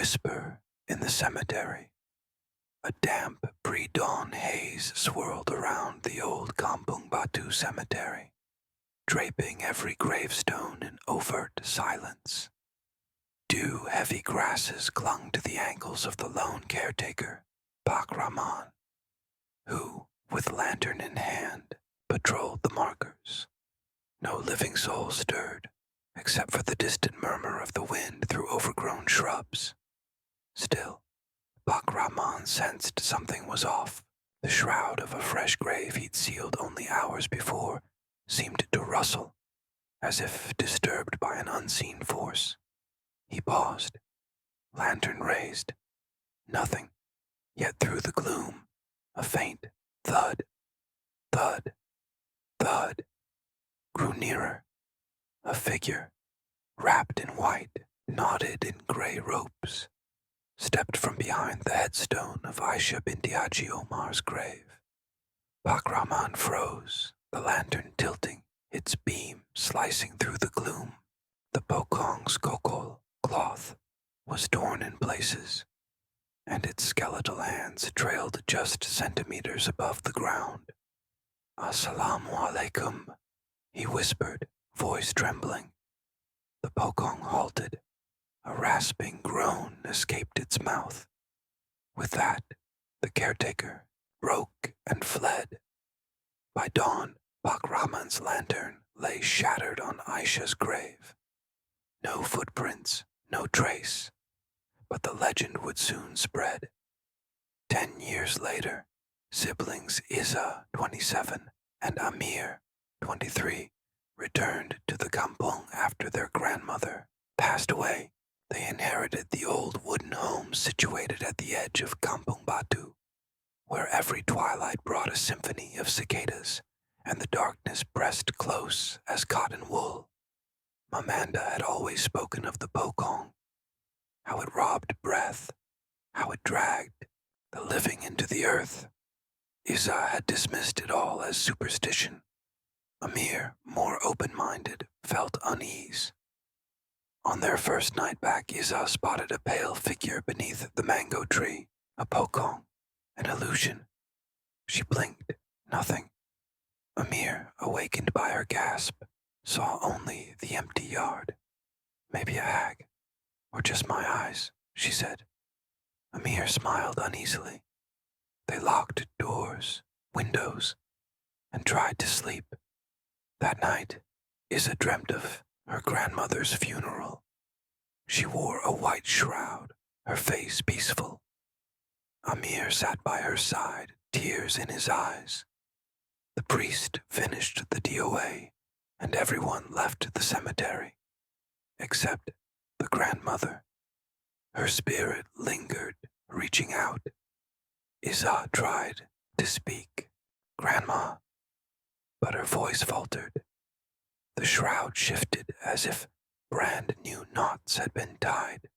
whisper in the cemetery. A damp pre-dawn haze swirled around the old Kampung Batu cemetery, draping every gravestone in overt silence. Dew-heavy grasses clung to the ankles of the lone caretaker, Pak Rahman, who, with lantern in hand, patrolled the markers. No living soul stirred, except for the distant murmur of the wind through overgrown shrubs. Still, Pak Rahman sensed something was off. The shroud of a fresh grave he'd sealed only hours before seemed to rustle, as if disturbed by an unseen force. He paused, lantern raised. Nothing, yet through the gloom, a faint thud, thud, thud, grew nearer. A figure, wrapped in white, knotted in grey ropes, stepped from behind the headstone of Aisha binti Haji Omar's grave. Pak Rahman froze, the lantern tilting, its beam slicing through the gloom. The pocong's kokol cloth was torn in places, and its skeletal hands trailed just centimeters above the ground. "Assalamu alaikum," he whispered, voice trembling. The pocong halted. A rasping groan escaped its mouth. With that, the caretaker broke and fled. By dawn, Pak Rahman's lantern lay shattered on Aisha's grave. No footprints, no trace, but the legend would soon spread. 10 years later, siblings Isa, 27, and Amir, 23, returned to the kampung after their grandmother passed away. They inherited the old wooden home situated at the edge of Kampung Batu, where every twilight brought a symphony of cicadas, and the darkness pressed close as cotton wool. Mamanda had always spoken of the pocong, how it robbed breath, how it dragged the living into the earth. Isa had dismissed it all as superstition. Amir, more open-minded, felt unease. On their first night back, Isa spotted a pale figure beneath the mango tree, a pocong, an illusion. She blinked, nothing. Amir, awakened by her gasp, saw only the empty yard. "Maybe a hag, or just my eyes," she said. Amir smiled uneasily. They locked doors, windows, and tried to sleep. That night, Isa dreamt of her grandmother's funeral. She wore a white shroud, her face peaceful. Amir sat by her side, tears in his eyes. The priest finished the DOA, and everyone left the cemetery, except the grandmother. Her spirit lingered, reaching out. Isa tried to speak, "Grandma," but her voice faltered. The shroud shifted as if brand new knots had been tied.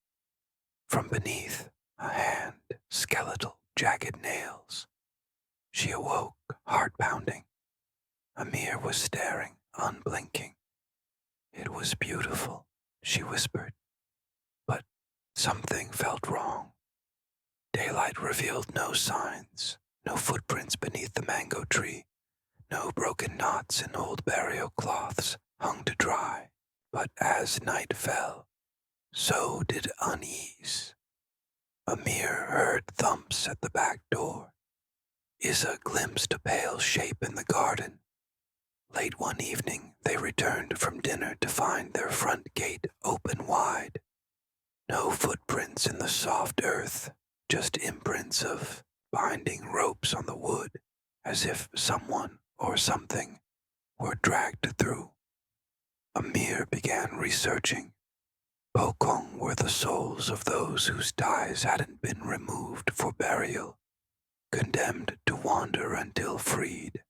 From beneath, a hand, skeletal, jagged nails. She awoke, heart pounding. Amir was staring, unblinking. "It was beautiful," she whispered, but something felt wrong. Daylight revealed no signs, no footprints beneath the mango tree, no broken knots in old burial cloths hung to dry. But as night fell, so did unease. Amir heard thumps at the back door. Isa glimpsed a pale shape in the garden. Late one evening, they returned from dinner to find their front gate open wide. No footprints in the soft earth, just imprints of binding ropes on the wood, as if someone or something were dragged through. Amir began researching. Pocong were the souls of those whose ties hadn't been removed for burial, condemned to wander until freed.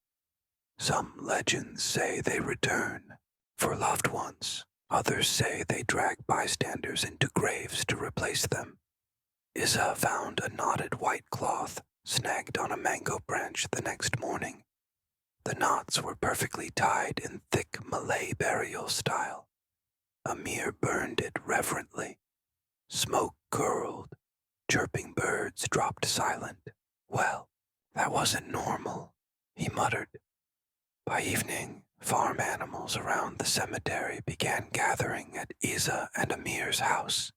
Some legends say they return for loved ones. Others say they drag bystanders into graves to replace them. Isa found a knotted white cloth snagged on a mango branch the next morning. The knots were perfectly tied in thick Malay burial style. Amir burned it reverently. Smoke curled chirping birds dropped silent. Well, that wasn't normal, he muttered. By evening, farm animals around the cemetery began gathering at Isa and Amir's house.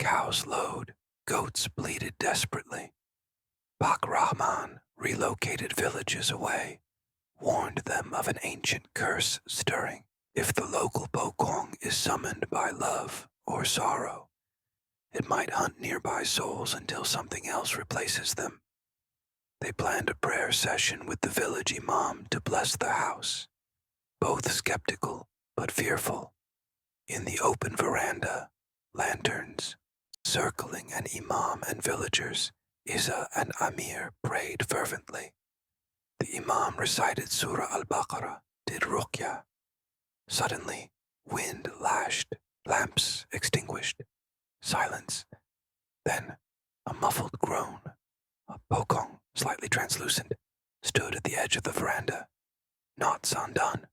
Cows lowed, goats bleated desperately. Pak Rahman relocated villages away, warned them of an ancient curse stirring if the local pocong is summoned by love or sorrow. It might hunt nearby souls until something else replaces them. They planned a prayer session with the village imam to bless the house, both skeptical but fearful. In the open veranda, lanterns circling an imam and villagers, Isa and Amir prayed fervently. The imam recited Surah Al-Baqarah, did ruqya. Suddenly, wind lashed, lamps extinguished, silence. Then, a muffled groan. A pocong, slightly translucent, stood at the edge of the veranda. Knots undone.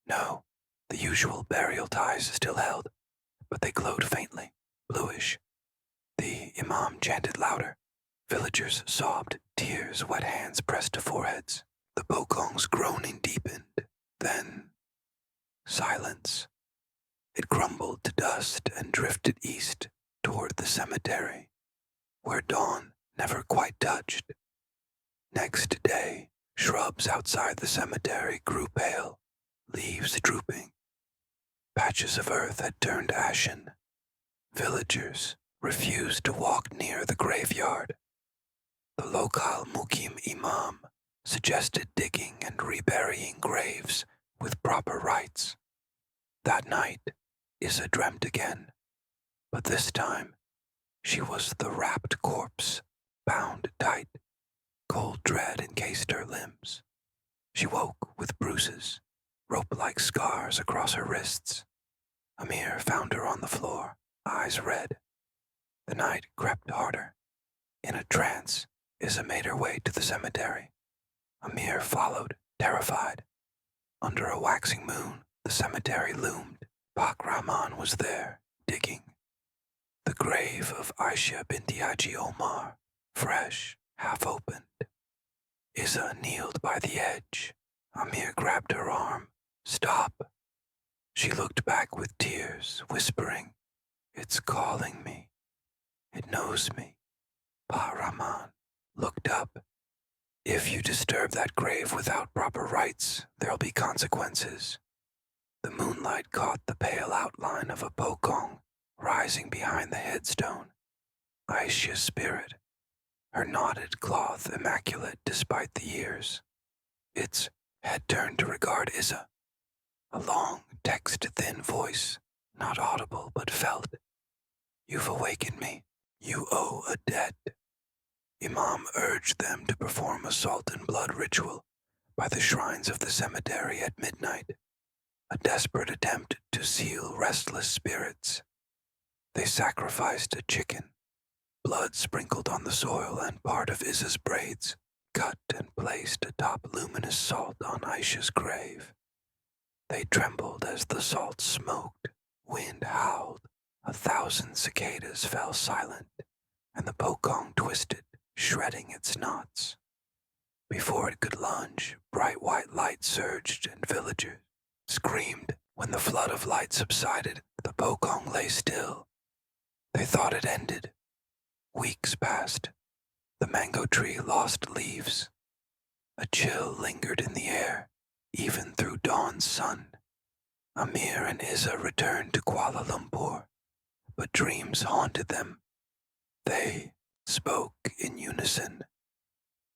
No, the usual burial ties still held, but they glowed faintly, bluish. The imam chanted louder. Villagers sobbed, tears, wet hands pressed to foreheads. The pocong's groaning deepened. Then, silence. It crumbled to dust and drifted east toward the cemetery, where dawn never quite touched. Next day, shrubs outside the cemetery grew pale, leaves drooping. Patches of earth had turned ashen. Villagers refused to walk near the graveyard. The local Mukim Imam suggested digging and reburying graves with proper rites. That night, Isa dreamt again, but this time she was the wrapped corpse, bound tight. Cold dread encased her limbs. She woke with bruises, rope-like scars across her wrists. Amir found her on the floor, eyes red. The night crept harder. In a trance, Isa made her way to the cemetery. Amir followed, terrified. Under a waxing moon, the cemetery loomed. Pak Rahman was there, digging. The grave of Aisha binti Haji Omar, fresh, half-opened. Isa kneeled by the edge. Amir grabbed her arm. Stop. She looked back with tears, whispering, It's calling me. It knows me. Pa Rahman looked up. If you disturb that grave without proper rites, there'll be consequences. The moonlight caught the pale outline of a pocong rising behind the headstone. Aisha's spirit, her knotted cloth immaculate despite the years. Its head turned to regard Isa. A long, text-thin voice, not audible but felt. You've awakened me. You owe a debt. Imam urged them to perform a salt and blood ritual by the shrines of the cemetery at midnight, a desperate attempt to seal restless spirits. They sacrificed a chicken, blood sprinkled on the soil and part of Isa's braids, cut and placed atop luminous salt on Aisha's grave. They trembled as the salt smoked, wind howled, 1,000 cicadas fell silent, and the pocong twisted, shredding its knots. Before it could lunge, bright white light surged and villagers screamed. When the flood of light subsided, the pocong lay still. They thought it ended. Weeks passed. The mango tree lost leaves. A chill lingered in the air, even through dawn's sun. Amir and Isa returned to Kuala Lumpur, but dreams haunted them. They spoke in unison.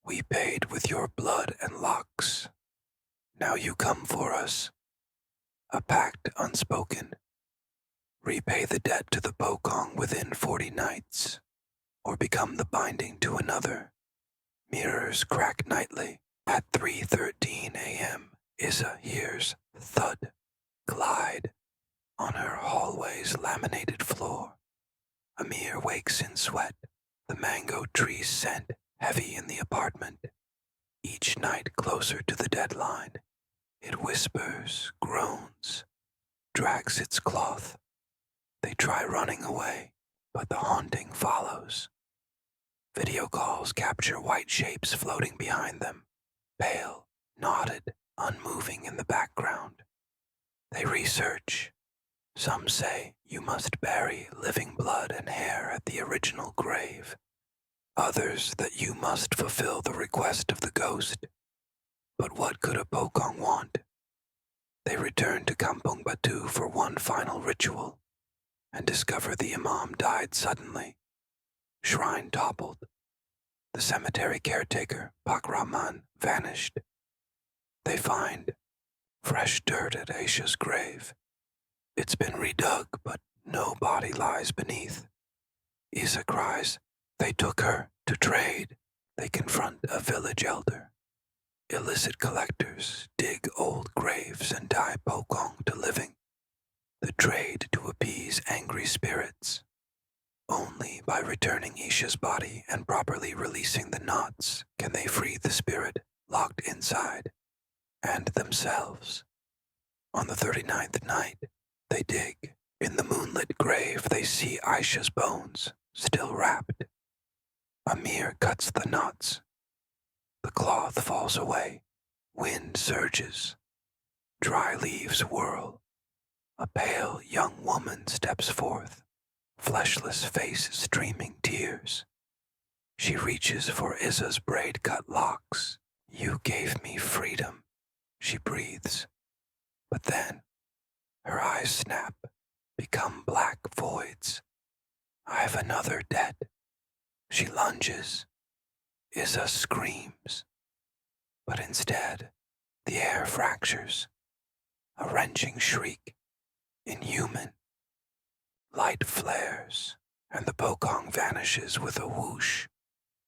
We paid with your blood and locks. Now you come for us. A pact unspoken. Repay the debt to the pocong within 40 nights, or become the binding to another. Mirrors crack nightly. At 3:13 a.m., Isa hears thud, glide, on her hallway's laminated floor. Amir wakes in sweat. The mango tree's scent heavy in the apartment. Each night closer to the deadline, it whispers, groans, drags its cloth. They try running away, but the haunting follows. Video calls capture white shapes floating behind them, pale, knotted, unmoving in the background. They research. Some say you must bury living blood and hair at the original grave. Others that you must fulfill the request of the ghost. But what could a pocong want? They return to Kampong Batu for one final ritual and discover the imam died suddenly. Shrine toppled. The cemetery caretaker, Pak Rahman, vanished. They find fresh dirt at Aisha's grave. It's been redug, but no body lies beneath. Isa cries, they took her to trade. They confront a village elder. Illicit collectors dig old graves and tie pocong to living. The trade to appease angry spirits. Only by returning Isha's body and properly releasing the knots can they free the spirit locked inside, and themselves. On the 39th night, they dig. In the moonlit grave, they see Aisha's bones, still wrapped. Amir cuts the knots. The cloth falls away. Wind surges. Dry leaves whirl. A pale young woman steps forth, fleshless face streaming tears. She reaches for Isa's braid-cut locks. You gave me freedom, she breathes. But then, her eyes snap, become black voids. I've another debt. She lunges. Isa screams. But instead, the air fractures. A wrenching shriek. Inhuman. Light flares, and the pocong vanishes with a whoosh.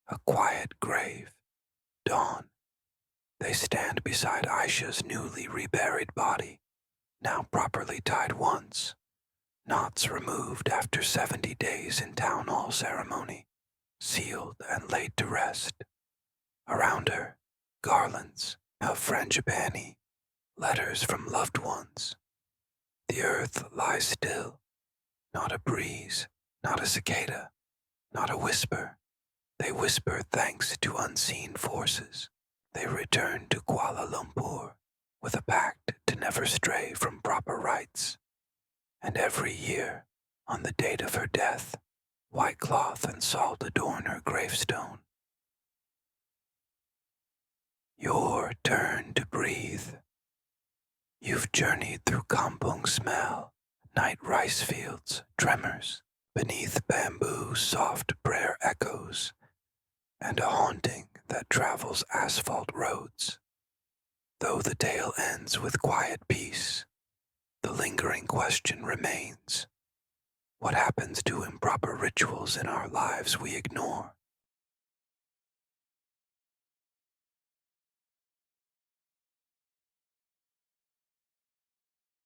A quiet grave. Dawn. They stand beside Aisha's newly reburied body, now properly tied once, knots removed after 70 days in town hall ceremony, sealed and laid to rest. Around her, garlands of frangipani, letters from loved ones. The earth lies still, not a breeze, not a cicada, not a whisper. They whisper thanks to unseen forces. They return to Kuala Lumpur with a pact to never stray from proper rites. And every year, on the date of her death, white cloth and salt adorn her gravestone. Your turn to breathe. You've journeyed through kampung smell, night rice fields, tremors, beneath bamboo soft prayer echoes, and a haunting that travels asphalt roads. Though the tale ends with quiet peace, the lingering question remains. What happens to improper rituals in our lives we ignore?